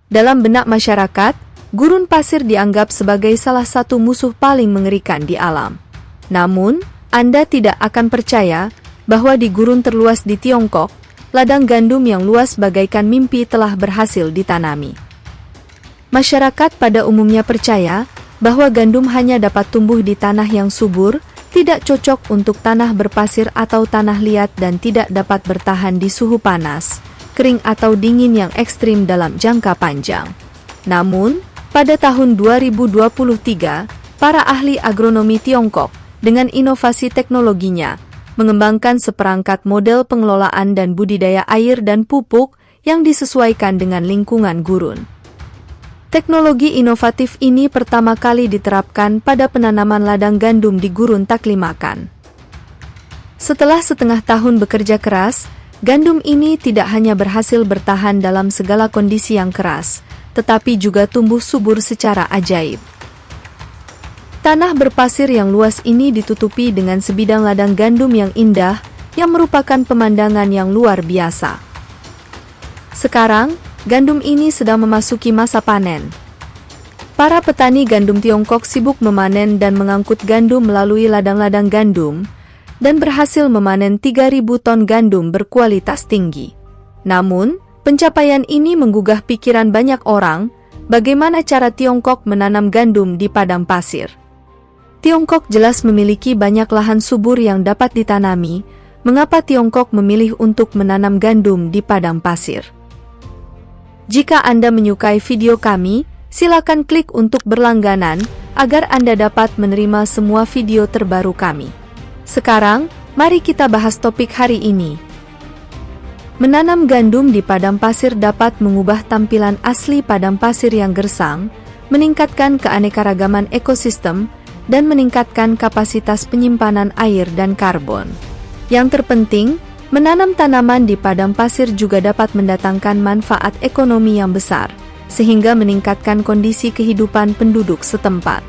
Dalam benak masyarakat, gurun pasir dianggap sebagai salah satu musuh paling mengerikan di alam. Namun, Anda tidak akan percaya bahwa di gurun terluas di Tiongkok, ladang gandum yang luas bagaikan mimpi telah berhasil ditanami. Masyarakat pada umumnya percaya bahwa gandum hanya dapat tumbuh di tanah yang subur, tidak cocok untuk tanah berpasir atau tanah liat dan tidak dapat bertahan di suhu panas, kering atau dingin yang ekstrim dalam jangka panjang. Namun, pada tahun 2023, para ahli agronomi Tiongkok dengan inovasi teknologinya mengembangkan seperangkat model pengelolaan dan budidaya air dan pupuk yang disesuaikan dengan lingkungan gurun. Teknologi inovatif ini pertama kali diterapkan pada penanaman ladang gandum di gurun Taklimakan. Setelah setengah tahun bekerja keras, gandum ini tidak hanya berhasil bertahan dalam segala kondisi yang keras, tetapi juga tumbuh subur secara ajaib. Tanah berpasir yang luas ini ditutupi dengan sebidang ladang gandum yang indah, yang merupakan pemandangan yang luar biasa. Sekarang, gandum ini sedang memasuki masa panen. Para petani gandum Tiongkok sibuk memanen dan mengangkut gandum melalui ladang-ladang gandum, dan berhasil memanen 3.000 ton gandum berkualitas tinggi. Namun, pencapaian ini menggugah pikiran banyak orang, bagaimana cara Tiongkok menanam gandum di padang pasir. Tiongkok jelas memiliki banyak lahan subur yang dapat ditanami, mengapa Tiongkok memilih untuk menanam gandum di padang pasir? Jika Anda menyukai video kami, silakan klik untuk berlangganan, agar Anda dapat menerima semua video terbaru kami. Sekarang, mari kita bahas topik hari ini. Menanam gandum di padang pasir dapat mengubah tampilan asli padang pasir yang gersang, meningkatkan keanekaragaman ekosistem, dan meningkatkan kapasitas penyimpanan air dan karbon. Yang terpenting, menanam tanaman di padang pasir juga dapat mendatangkan manfaat ekonomi yang besar, sehingga meningkatkan kondisi kehidupan penduduk setempat.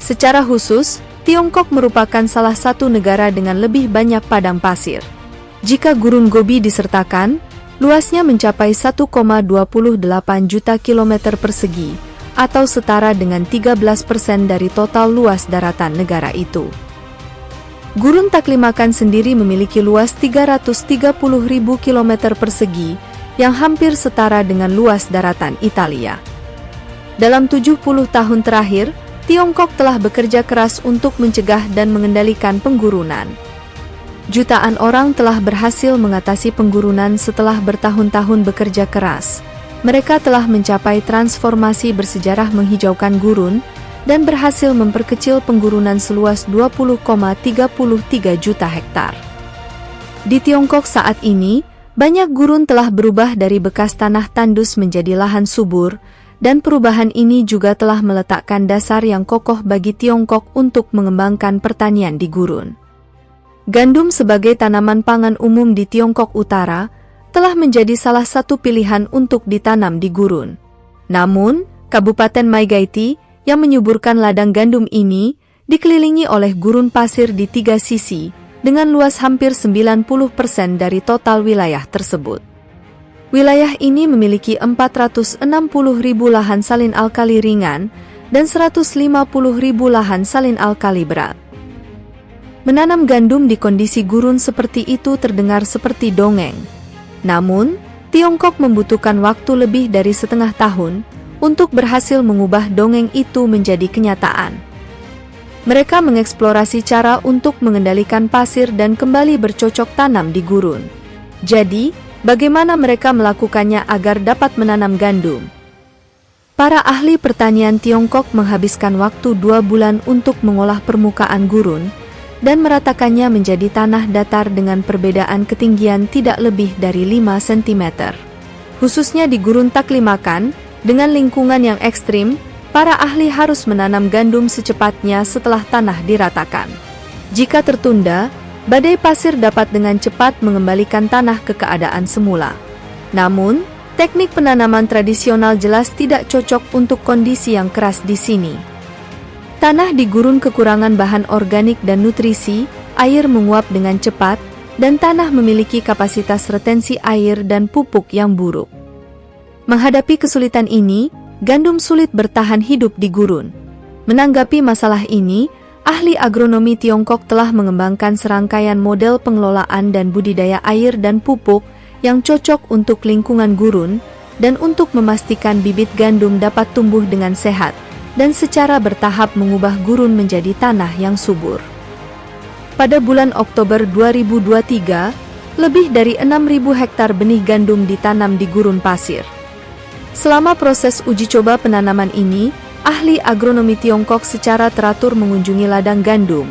Secara khusus, Tiongkok merupakan salah satu negara dengan lebih banyak padang pasir. Jika gurun Gobi disertakan, luasnya mencapai 1,28 juta kilometer persegi, atau setara dengan 13% dari total luas daratan negara itu. Gurun Taklimakan sendiri memiliki luas 330.000 km persegi, yang hampir setara dengan luas daratan Italia. Dalam 70 tahun terakhir, Tiongkok telah bekerja keras untuk mencegah dan mengendalikan penggurunan. Jutaan orang telah berhasil mengatasi penggurunan setelah bertahun-tahun bekerja keras. Mereka telah mencapai transformasi bersejarah menghijaukan gurun, dan berhasil memperkecil penggurunan seluas 20,33 juta hektar. Di Tiongkok saat ini, banyak gurun telah berubah dari bekas tanah tandus menjadi lahan subur, dan perubahan ini juga telah meletakkan dasar yang kokoh bagi Tiongkok untuk mengembangkan pertanian di gurun. Gandum sebagai tanaman pangan umum di Tiongkok Utara telah menjadi salah satu pilihan untuk ditanam di gurun. Namun, Kabupaten Maegaiti yang menyuburkan ladang gandum ini dikelilingi oleh gurun pasir di 3 sisi, dengan luas hampir 90% dari total wilayah tersebut. Wilayah ini memiliki 460.000 lahan salin alkali ringan dan 150.000 lahan salin alkali berat. Menanam gandum di kondisi gurun seperti itu terdengar seperti dongeng. Namun, Tiongkok membutuhkan waktu lebih dari setengah tahun untuk berhasil mengubah dongeng itu menjadi kenyataan. Mereka mengeksplorasi cara untuk mengendalikan pasir dan kembali bercocok tanam di gurun. Jadi, bagaimana mereka melakukannya agar dapat menanam gandum? Para ahli pertanian Tiongkok menghabiskan waktu 2 bulan untuk mengolah permukaan gurun, dan meratakannya menjadi tanah datar dengan perbedaan ketinggian tidak lebih dari 5 cm. Khususnya di gurun Taklimakan, dengan lingkungan yang ekstrim, para ahli harus menanam gandum secepatnya setelah tanah diratakan. Jika tertunda, badai pasir dapat dengan cepat mengembalikan tanah ke keadaan semula. Namun, teknik penanaman tradisional jelas tidak cocok untuk kondisi yang keras di sini. Tanah di gurun kekurangan bahan organik dan nutrisi, air menguap dengan cepat, dan tanah memiliki kapasitas retensi air dan pupuk yang buruk. Menghadapi kesulitan ini, gandum sulit bertahan hidup di gurun. Menanggapi masalah ini, ahli agronomi Tiongkok telah mengembangkan serangkaian model pengelolaan dan budidaya air dan pupuk yang cocok untuk lingkungan gurun dan untuk memastikan bibit gandum dapat tumbuh dengan sehat dan secara bertahap mengubah gurun menjadi tanah yang subur. Pada bulan Oktober 2023, lebih dari 6.000 hektar benih gandum ditanam di gurun pasir. Selama proses uji coba penanaman ini, ahli agronomi Tiongkok secara teratur mengunjungi ladang gandum,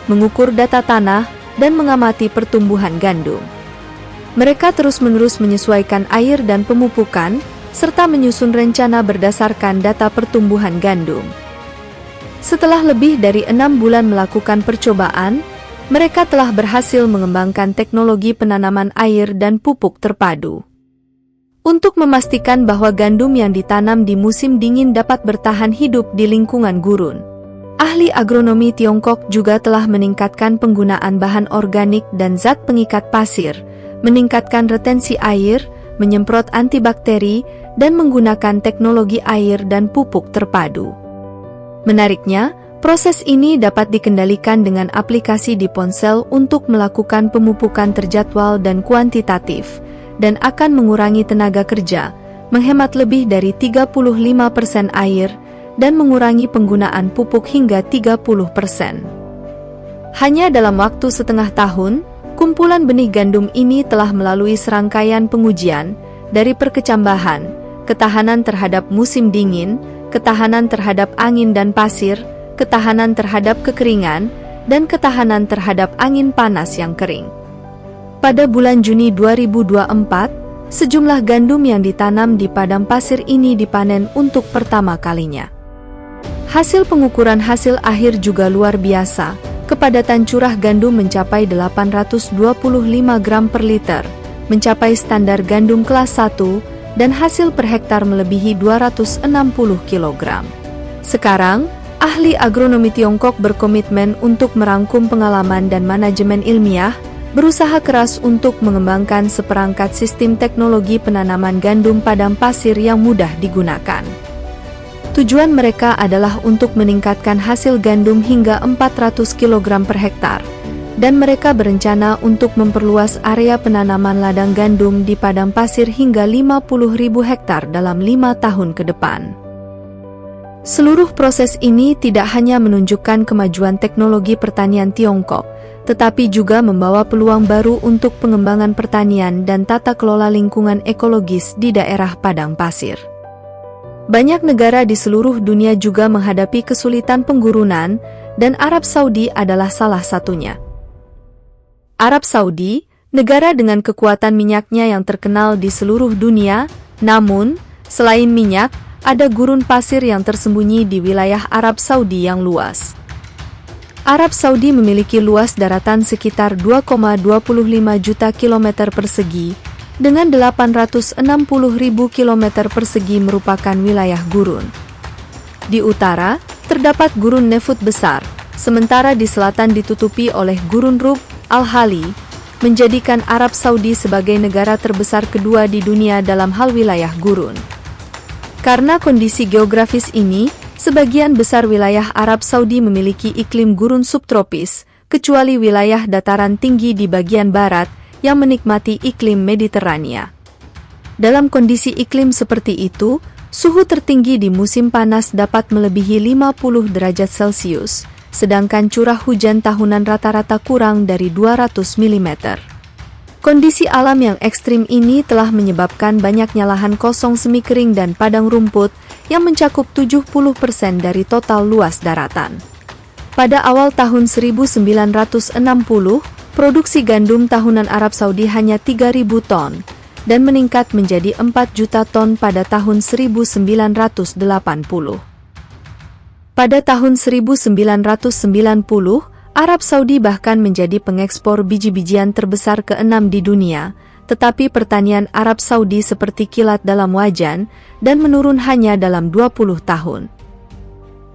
mengukur data tanah, dan mengamati pertumbuhan gandum. Mereka terus-menerus menyesuaikan air dan pemupukan, serta menyusun rencana berdasarkan data pertumbuhan gandum. Setelah lebih dari 6 bulan melakukan percobaan, mereka telah berhasil mengembangkan teknologi penanaman air dan pupuk terpadu. Untuk memastikan bahwa gandum yang ditanam di musim dingin dapat bertahan hidup di lingkungan gurun, ahli agronomi Tiongkok juga telah meningkatkan penggunaan bahan organik dan zat pengikat pasir, meningkatkan retensi air, menyemprot antibakteri, dan menggunakan teknologi air dan pupuk terpadu. Menariknya, proses ini dapat dikendalikan dengan aplikasi di ponsel untuk melakukan pemupukan terjadwal dan kuantitatif, dan akan mengurangi tenaga kerja, menghemat lebih dari 35% air, dan mengurangi penggunaan pupuk hingga 30%. Hanya dalam waktu setengah tahun, kumpulan benih gandum ini telah melalui serangkaian pengujian, dari perkecambahan, ketahanan terhadap musim dingin, ketahanan terhadap angin dan pasir, ketahanan terhadap kekeringan, dan ketahanan terhadap angin panas yang kering. Pada bulan Juni 2024, sejumlah gandum yang ditanam di padang pasir ini dipanen untuk pertama kalinya. Hasil pengukuran hasil akhir juga luar biasa. Kepadatan curah gandum mencapai 825 gram per liter, mencapai standar gandum kelas 1, dan hasil per hektar melebihi 260 kg. Sekarang, ahli agronomi Tiongkok berkomitmen untuk merangkum pengalaman dan manajemen ilmiah, berusaha keras untuk mengembangkan seperangkat sistem teknologi penanaman gandum padang pasir yang mudah digunakan. Tujuan mereka adalah untuk meningkatkan hasil gandum hingga 400 kg per hektar, dan mereka berencana untuk memperluas area penanaman ladang gandum di padang pasir hingga 50.000 hektar dalam 5 tahun ke depan. Seluruh proses ini tidak hanya menunjukkan kemajuan teknologi pertanian Tiongkok, tetapi juga membawa peluang baru untuk pengembangan pertanian dan tata kelola lingkungan ekologis di daerah padang pasir. Banyak negara di seluruh dunia juga menghadapi kesulitan penggurunan, dan Arab Saudi adalah salah satunya. Arab Saudi, negara dengan kekuatan minyaknya yang terkenal di seluruh dunia, namun, selain minyak, ada gurun pasir yang tersembunyi di wilayah Arab Saudi yang luas. Arab Saudi memiliki luas daratan sekitar 2,25 juta kilometer persegi, dengan 860.000 kilometer persegi merupakan wilayah gurun. Di utara, terdapat gurun Nefut besar, sementara di selatan ditutupi oleh gurun Rub Al-Hali, menjadikan Arab Saudi sebagai negara terbesar kedua di dunia dalam hal wilayah gurun. Karena kondisi geografis ini, sebagian besar wilayah Arab Saudi memiliki iklim gurun subtropis, kecuali wilayah dataran tinggi di bagian barat yang menikmati iklim Mediterania. Dalam kondisi iklim seperti itu, suhu tertinggi di musim panas dapat melebihi 50 derajat Celcius, sedangkan curah hujan tahunan rata-rata kurang dari 200 mm. Kondisi alam yang ekstrim ini telah menyebabkan banyaknya lahan kosong semi kering dan padang rumput yang mencakup 70% dari total luas daratan. Pada awal tahun 1960, produksi gandum tahunan Arab Saudi hanya 3.000 ton, dan meningkat menjadi 4 juta ton pada tahun 1980. Pada tahun 1990, Arab Saudi bahkan menjadi pengekspor biji-bijian terbesar ke-6 di dunia, tetapi pertanian Arab Saudi seperti kilat dalam wajan, dan menurun hanya dalam 20 tahun.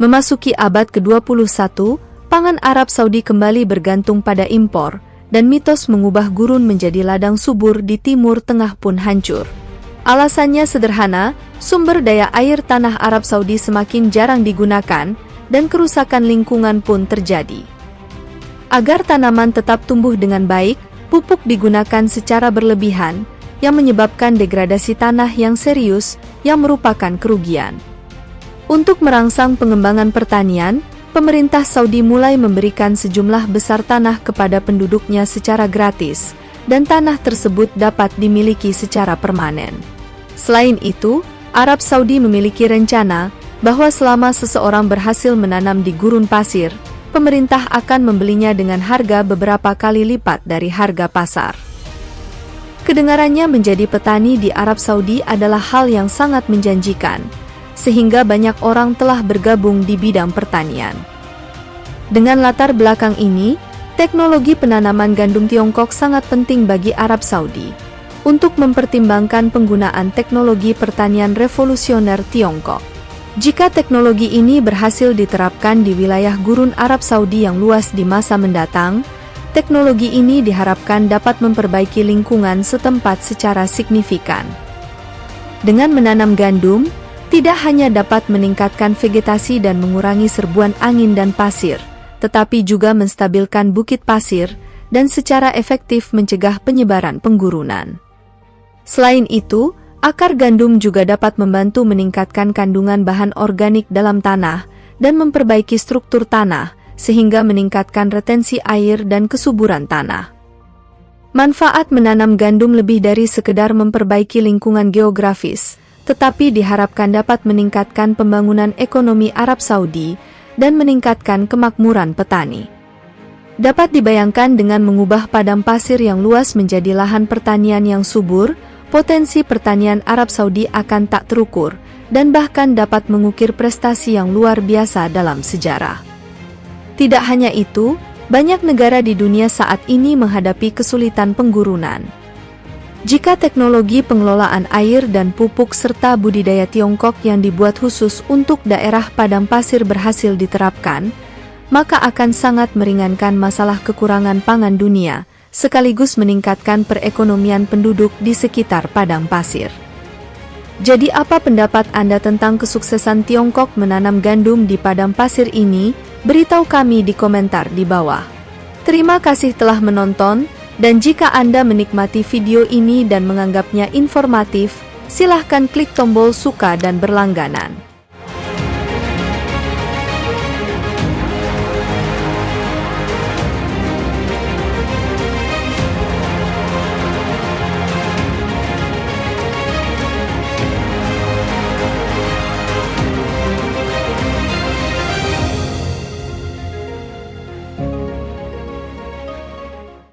Memasuki abad ke-21, pangan Arab Saudi kembali bergantung pada impor, dan mitos mengubah gurun menjadi ladang subur di Timur Tengah pun hancur. Alasannya sederhana, sumber daya air tanah Arab Saudi semakin jarang digunakan, dan kerusakan lingkungan pun terjadi. Agar tanaman tetap tumbuh dengan baik, pupuk digunakan secara berlebihan, yang menyebabkan degradasi tanah yang serius, yang merupakan kerugian. Untuk merangsang pengembangan pertanian, pemerintah Saudi mulai memberikan sejumlah besar tanah kepada penduduknya secara gratis, dan tanah tersebut dapat dimiliki secara permanen. Selain itu, Arab Saudi memiliki rencana bahwa selama seseorang berhasil menanam di gurun pasir, pemerintah akan membelinya dengan harga beberapa kali lipat dari harga pasar. Kedengarannya menjadi petani di Arab Saudi adalah hal yang sangat menjanjikan, sehingga banyak orang telah bergabung di bidang pertanian. Dengan latar belakang ini, teknologi penanaman gandum Tiongkok sangat penting bagi Arab Saudi untuk mempertimbangkan penggunaan teknologi pertanian revolusioner Tiongkok. Jika teknologi ini berhasil diterapkan di wilayah gurun Arab Saudi yang luas di masa mendatang, teknologi ini diharapkan dapat memperbaiki lingkungan setempat secara signifikan. Dengan menanam gandum, tidak hanya dapat meningkatkan vegetasi dan mengurangi serbuan angin dan pasir, tetapi juga menstabilkan bukit pasir dan secara efektif mencegah penyebaran penggurunan. Selain itu, akar gandum juga dapat membantu meningkatkan kandungan bahan organik dalam tanah dan memperbaiki struktur tanah, sehingga meningkatkan retensi air dan kesuburan tanah. Manfaat menanam gandum lebih dari sekedar memperbaiki lingkungan geografis, tetapi diharapkan dapat meningkatkan pembangunan ekonomi Arab Saudi dan meningkatkan kemakmuran petani. Dapat dibayangkan dengan mengubah padang pasir yang luas menjadi lahan pertanian yang subur, potensi pertanian Arab Saudi akan tak terukur, dan bahkan dapat mengukir prestasi yang luar biasa dalam sejarah. Tidak hanya itu, banyak negara di dunia saat ini menghadapi kesulitan penggurunan. Jika teknologi pengelolaan air dan pupuk serta budidaya Tiongkok yang dibuat khusus untuk daerah padang pasir berhasil diterapkan, maka akan sangat meringankan masalah kekurangan pangan dunia, sekaligus meningkatkan perekonomian penduduk di sekitar padang pasir. Jadi apa pendapat Anda tentang kesuksesan Tiongkok menanam gandum di padang pasir ini? Beritahu kami di komentar di bawah. Terima kasih telah menonton, dan jika Anda menikmati video ini dan menganggapnya informatif, silahkan klik tombol suka dan berlangganan.